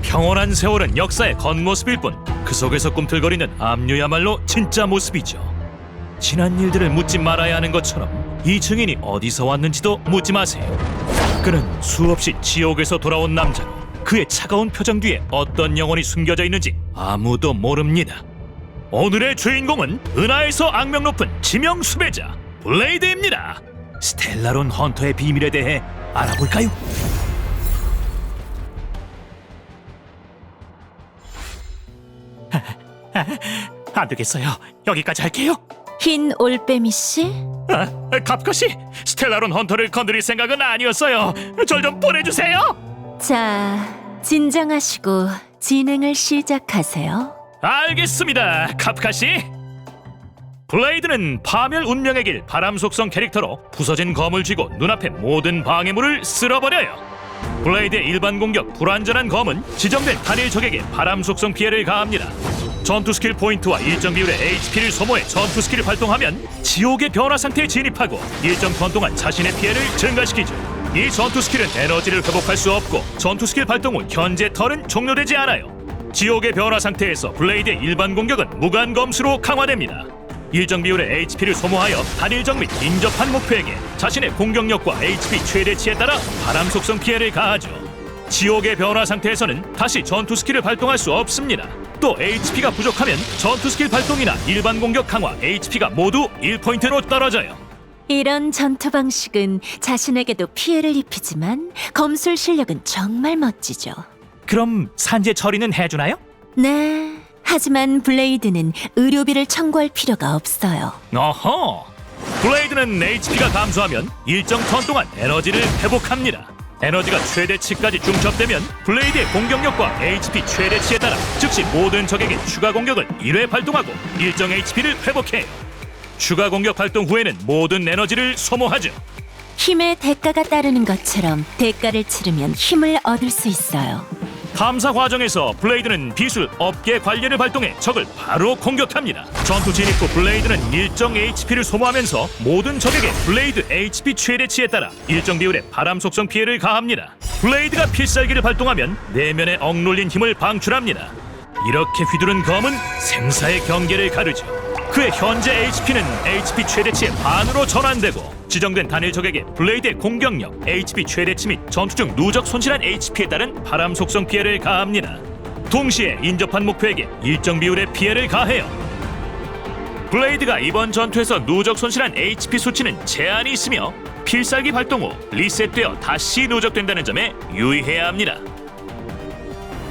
평온한 세월은 역사의 겉모습일 뿐 그 속에서 꿈틀거리는 압류야말로 진짜 모습이죠. 지난 일들을 묻지 말아야 하는 것처럼 이 증인이 어디서 왔는지도 묻지 마세요. 그는 수없이 지옥에서 돌아온 남자로 그의 차가운 표정 뒤에 어떤 영혼이 숨겨져 있는지 아무도 모릅니다. 오늘의 주인공은 은하에서 악명 높은 지명 수배자 블레이드입니다. 스텔라론 헌터의 비밀에 대해 알아볼까요? 안 되겠어요. 여기까지 할게요. 흰 올빼미 씨? 갑컷이 스텔라론 헌터를 건드릴 생각은 아니었어요. 절 좀 보내주세요. 자, 진정하시고 진행을 시작하세요. 알겠습니다, 갑카씨. 블레이드는 파멸 운명의 길 바람 속성 캐릭터로 부서진 검을 쥐고 눈앞의 모든 방해물을 쓸어버려요. 블레이드의 일반 공격 불완전한 검은 지정된 단일 적에게 바람 속성 피해를 가합니다. 전투 스킬 포인트와 일정 비율의 HP를 소모해 전투 스킬을 발동하면 지옥의 변화 상태에 진입하고 일정 턴 동안 자신의 피해를 증가시키죠. 이 전투 스킬은 에너지를 회복할 수 없고 전투 스킬 발동 후 현재 턴은 종료되지 않아요. 지옥의 변화 상태에서 블레이드의 일반 공격은 무관 검수로 강화됩니다. 일정 비율의 HP를 소모하여 단일적 및 인접한 목표에게 자신의 공격력과 HP 최대치에 따라 바람 속성 피해를 가하죠. 지옥의 변화 상태에서는 다시 전투 스킬을 발동할 수 없습니다. 또 HP가 부족하면 전투 스킬 발동이나 일반 공격 강화 HP가 모두 1포인트로 떨어져요. 이런 전투 방식은 자신에게도 피해를 입히지만 검술 실력은 정말 멋지죠. 그럼 산재 처리는 해주나요? 네, 하지만 블레이드는 의료비를 청구할 필요가 없어요. 어허! 블레이드는 HP가 감소하면 일정 턴 동안 에너지를 회복합니다. 에너지가 최대치까지 중첩되면 블레이드의 공격력과 HP 최대치에 따라 즉시 모든 적에게 추가 공격을 1회 발동하고 일정 HP를 회복해요. 추가 공격 발동 후에는 모든 에너지를 소모하죠. 힘의 대가가 따르는 것처럼 대가를 치르면 힘을 얻을 수 있어요. 탐사 과정에서 블레이드는 비술 업계 관리를 발동해 적을 바로 공격합니다. 전투 진입 후 블레이드는 일정 HP를 소모하면서 모든 적에게 블레이드 HP 최대치에 따라 일정 비율의 바람 속성 피해를 가합니다. 블레이드가 필살기를 발동하면 내면에 억눌린 힘을 방출합니다. 이렇게 휘두른 검은 생사의 경계를 가르죠. 그의 현재 HP는 HP 최대치의 반으로 전환되고 지정된 단일 적에게 블레이드의 공격력, HP 최대치 및 전투 중 누적 손실한 HP에 따른 바람 속성 피해를 가합니다. 동시에 인접한 목표에게 일정 비율의 피해를 가해요. 블레이드가 이번 전투에서 누적 손실한 HP 수치는 제한이 있으며 필살기 발동 후 리셋되어 다시 누적된다는 점에 유의해야 합니다.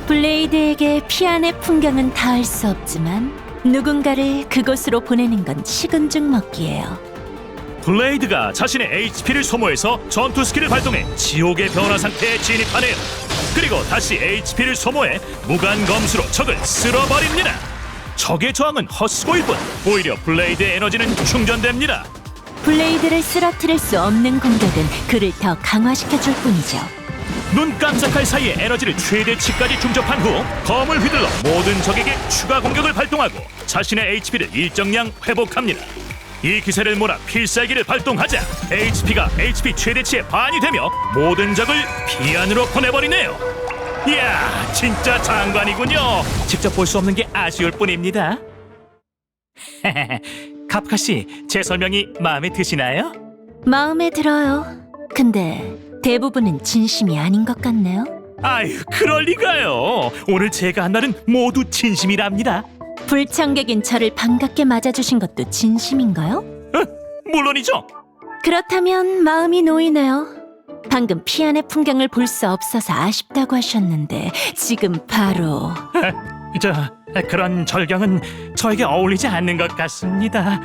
블레이드에게 피안의 풍경은 닿을 수 없지만 누군가를 그곳으로 보내는 건 식은 죽 먹기예요. 블레이드가 자신의 HP를 소모해서 전투 스킬을 발동해 지옥의 변화 상태에 진입하네요. 그리고 다시 HP를 소모해 무관 검수로 적을 쓸어버립니다. 적의 저항은 헛수고일 뿐 오히려 블레이드의 에너지는 충전됩니다. 블레이드를 쓰러뜨릴 수 없는 공격은 그를 더 강화시켜줄 뿐이죠. 눈 깜짝할 사이에 에너지를 최대치까지 중접한 후 검을 휘둘러 모든 적에게 추가 공격을 발동하고 자신의 HP를 일정량 회복합니다. 이 기세를 몰아 필살기를 발동하자 HP가 HP 최대치의 반이 되며 모든 적을 피안으로 보내버리네요. 이야, 진짜 장관이군요. 직접 볼 수 없는 게 아쉬울 뿐입니다. 카프카씨, 제 설명이 마음에 드시나요? 마음에 들어요. 근데 대부분은 진심이 아닌 것 같네요. 아유, 그럴 리가요. 오늘 제가 한 말은 모두 진심이랍니다. 불청객인 저를 반갑게 맞아주신 것도 진심인가요? 물론이죠. 그렇다면 마음이 놓이네요. 방금 피안의 풍경을 볼 수 없어서 아쉽다고 하셨는데 지금 바로 그런 절경은 저에게 어울리지 않는 것 같습니다.